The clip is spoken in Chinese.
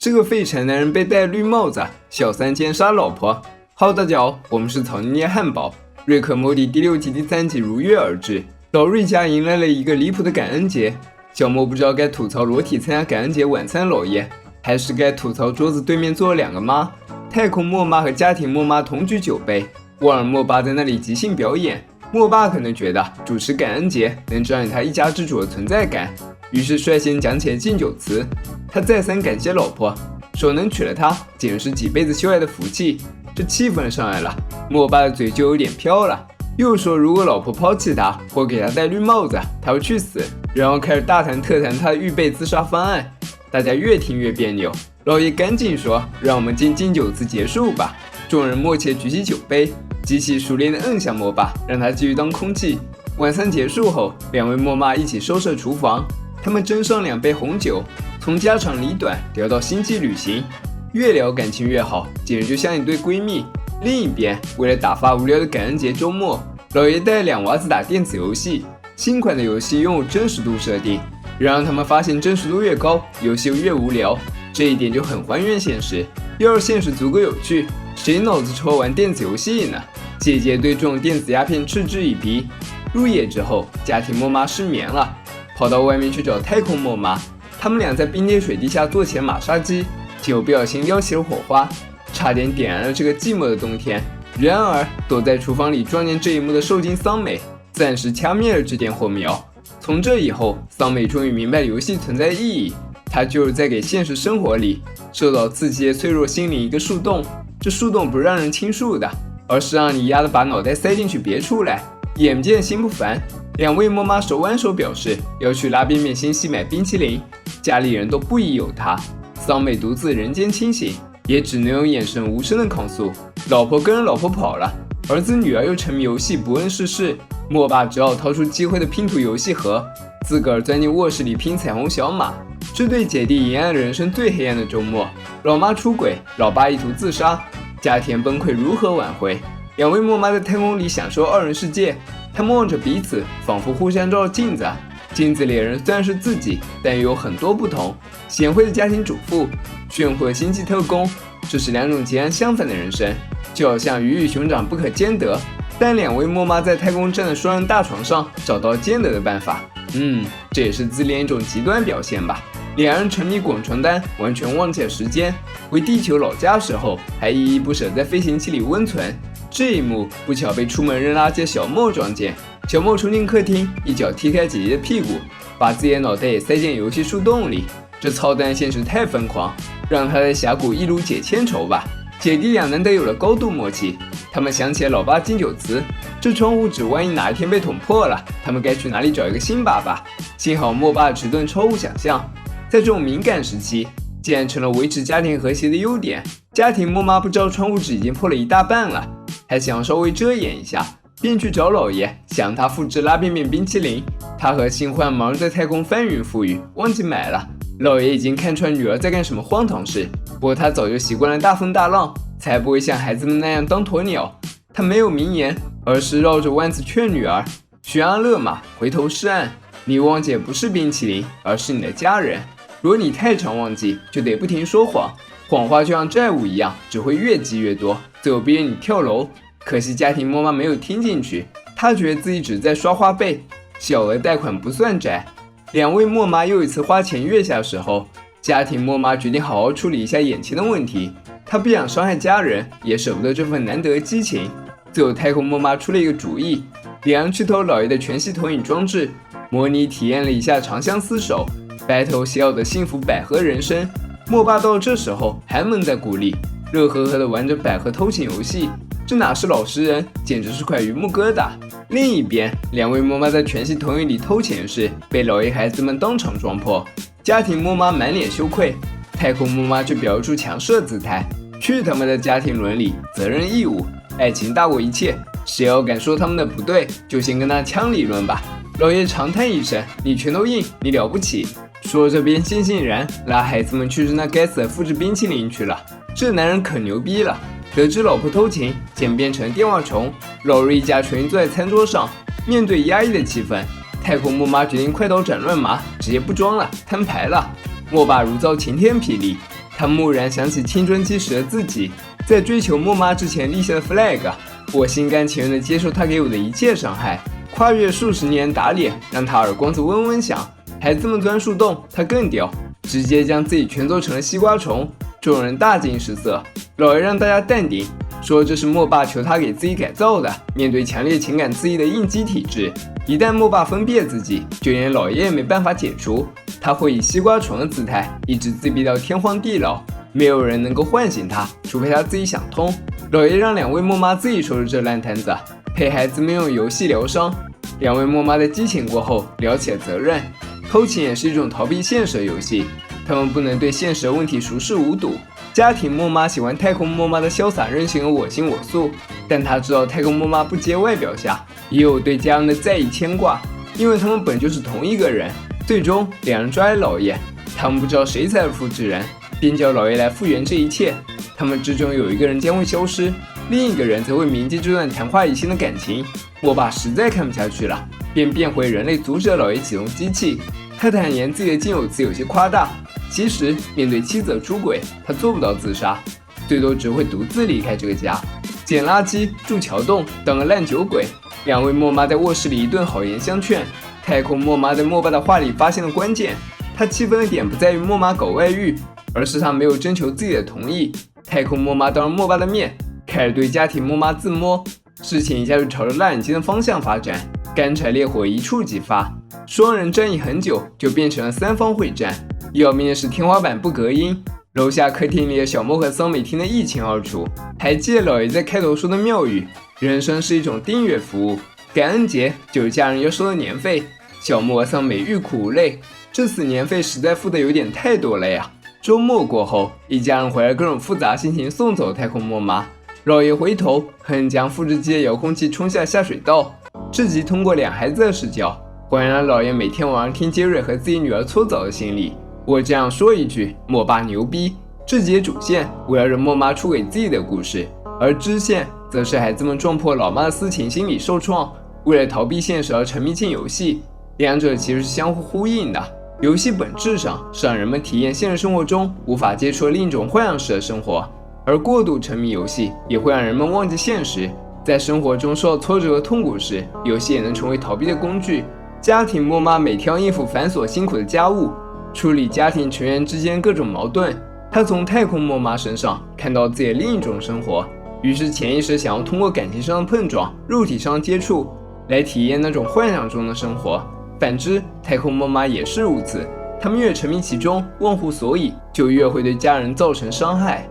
这个废柴男人被戴绿帽子，小三奸杀老婆。Hello， 大家好，我们是草泥捏汉堡。瑞克莫蒂第6季第3集如约而至，老瑞家迎来了一个离谱的感恩节。小莫不知道该吐槽裸体参加感恩节晚餐老爷，还是该吐槽桌子对面坐了2个妈。太空莫妈和家庭莫妈同居酒杯，沃尔莫巴在那里即兴表演。莫爸可能觉得主持感恩节能彰显他一家之主的存在感，于是率先讲起了敬酒词。他再三感谢老婆，说能娶了她简直是几辈子修来的福气。这气氛上来了，莫爸的嘴就有点飘了，又说如果老婆抛弃他或给他戴绿帽子，他会去死，然后开始大谈特谈他的预备自杀方案。大家越听越别扭，老爷赶紧说让我们敬酒词结束吧。众人默契举起酒杯，极其熟练地摁下莫爸，让他继续当空气。晚餐结束后，2位莫妈一起收拾厨房，他们斟上2杯红酒，从家长里短聊到星际旅行，越聊感情越好，简直就像一对闺蜜。另一边，为了打发无聊的感恩节周末，老爷带2娃子打电子游戏。新款的游戏拥有真实度设定，然而他们发现真实度越高，游戏越无聊，这一点就很还原现实。要是现实足够有趣，谁脑子抽玩电子游戏呢？姐姐对这种电子鸦片嗤之以鼻。入夜之后，家庭莫妈失眠了，跑到外面去找太空莫妈。他们俩在冰天水地下做起了马杀鸡，结果不小心撩起了火花，差点点燃了这个寂寞的冬天。然而躲在厨房里撞见这一幕的受惊桑美暂时掐灭了这点火苗。从这以后，桑美终于明白游戏存在的意义，她就是在给现实生活里受到刺激的脆弱心灵一个树洞。这树洞不是让人倾诉的，而是让你压得把脑袋塞进去别出来。眼不见心不烦，2位莫妈手挽手表示要去拉边边新西买冰淇淋，家里人都不疑有他。桑美独自人间清醒，也只能用眼神无声的控诉老婆跟着老婆跑了，儿子女儿又沉迷游戏不问世事。莫爸只好掏出积灰的拼图游戏盒，自个儿钻进卧室里拼彩虹小马。这对姐弟迎来了人生最黑暗的周末，老妈出轨，老爸意图自杀，家庭崩溃如何挽回？2位莫妈在太空里享受2人世界，他们望着彼此，仿佛互相照镜子。镜子里的人虽然是自己，但又有很多不同。贤惠的家庭主妇，炫酷的星际特工，这是2种截然相反的人生，就好像鱼与熊掌不可兼得。但2位莫妈在太空站的双人大床上找到兼得的办法。这也是自恋一种极端表现吧。2人沉迷滚床单，完全忘记了时间。回地球老家时候，还依依不舍在飞行器里温存。这一幕不巧被出门扔垃圾的小莫撞见，小莫冲进客厅，一脚踢开姐姐的屁股，把自己的脑袋也塞进游戏树洞里。这操蛋现实太疯狂，让他在峡谷一路解千愁吧。姐弟俩难得有了高度默契，他们想起了老爸敬酒词，这窗户纸万一哪一天被捅破了，他们该去哪里找一个新爸爸？幸好莫爸迟钝超乎想象，在这种敏感时期，竟然成了维持家庭和谐的优点。家庭莫妈不知道窗户纸已经破了1大半了，还想稍微遮掩一下，便去找老爷，想他复制拉便便冰淇淋。他和新欢忙着在太空翻云覆雨，忘记买了。老爷已经看穿女儿在干什么荒唐事，不过他早就习惯了大风大浪，才不会像孩子们那样当鸵鸟。他没有明言，而是绕着弯子劝女儿：悬崖勒马，回头是岸。你忘记不是冰淇淋，而是你的家人。如果你太常忘记，就得不停说谎，谎话就像债务一样，只会越积越多，最后逼着你跳楼。可惜家庭莫妈没有听进去，她觉得自己只在刷花呗，小额贷款不算债。2位莫妈又一次花前月下的时候，家庭莫妈决定好好处理一下眼前的问题。她不想伤害家人，也舍不得这份难得的激情。最后太空莫妈出了一个主意，2人去偷老爷的全息投影装置，模拟体验了一下长相厮守、白头偕老的幸福百合人生。莫爸到这时候还蒙在鼓里，乐呵呵地玩着百合偷情游戏，这哪是老实人，简直是块榆木疙瘩。另一边，2位莫妈在全息投影里偷钱时，被老爷孩子们当场撞破，家庭莫妈满脸羞愧，太空莫妈却表现出强势的姿态。去他们的家庭伦理、责任义务，爱情大过一切，谁要敢说他们的不对，就先跟他枪理论吧。老爷长叹一声：你拳头硬，你了不起。说着便悻悻然拉孩子们去吃那该死的复制冰淇淋去了。这男人可牛逼了，得知老婆偷情，竟变成电话虫。老瑞一家全坐在餐桌上，面对压抑的气氛，太空莫妈决定快刀斩乱麻，直接不装了，摊牌了。莫爸如遭晴天霹雳，他蓦然想起青春期时的自己，在追求莫妈之前立下的 flag， 我心甘情愿地接受她给我的一切伤害，跨越数十年打脸，让她耳光子嗡嗡响。孩子们钻树洞，他更屌，直接将自己全做成了西瓜虫。众人大惊失色，老爷让大家淡定，说这是莫爸求他给自己改造的。面对强烈情感刺激的应激体质，一旦莫爸分辨自己，就连老爷也没办法解除。他会以西瓜虫的姿态一直自闭到天荒地老，没有人能够唤醒他，除非他自己想通。老爷让两位莫妈自己收拾这烂摊子，陪孩子们用游戏疗伤。两位莫妈在激情过后聊起了责任。偷情也是一种逃避现实的游戏，他们不能对现实的问题熟视无睹。家庭莫妈喜欢太空莫妈的潇洒任性和我行我素，但她知道太空莫妈不接外表下也有对家人的在意牵挂，因为他们本就是同一个人。最终两人抓来老爷，他们不知道谁才是复制人，便叫老爷来复原这一切。他们之中有一个人将会消失，另一个人则会铭记这段昙花一现的感情。莫爸实在看不下去了，便变回人类，阻止了老爷启动机器。他坦言自己的仅有词有些夸大，其实面对妻子的出轨，他做不到自杀，最多只会独自离开这个家，捡垃圾、住桥洞，当个烂酒鬼。两位莫妈在卧室里一顿好言相劝。太空莫妈在莫爸的话里发现了关键，他气愤的点不在于莫妈搞外遇，而是他没有征求自己的同意。太空莫妈当着莫爸的面开始对家庭莫妈自摸，事情一下就朝着辣眼睛的方向发展，干柴烈火一触即发。双人战役很久，就变成了三方会战。要命的是天花板不隔音，楼下客厅里的小莫和桑美听得一清二楚。还记得老爷在开头说的妙语：人生是一种订阅服务，感恩节就是家人要收的年费。小莫和桑美欲哭无泪，这次年费实在付的有点太多了呀。周末过后，一家人回来各种复杂心情送走太空莫妈。老爷回头恨将复制机的遥控器冲下下水道。这集通过两孩子的视角，还原了老爷每天晚上听杰瑞和自己女儿搓澡的心理。我这样说一句，莫爸牛逼。这集的主线围绕着莫妈出轨自己的故事，而支线则是孩子们撞破老妈的私情，心理受创，为了逃避现实而沉迷进游戏。两者其实是相互呼应的。游戏本质上是让人们体验现实生活中无法接触的另一种幻想式的生活，而过度沉迷游戏也会让人们忘记现实。在生活中受到挫折和痛苦时，游戏也能成为逃避的工具。家庭莫妈每天要应付繁琐辛苦的家务，处理家庭成员之间各种矛盾。她从太空莫妈身上看到自己的另一种生活，于是潜意识想要通过感情上的碰撞、肉体上的接触来体验那种幻想中的生活。反之，太空莫妈也是如此，他们越沉迷其中，忘乎所以，就越会对家人造成伤害。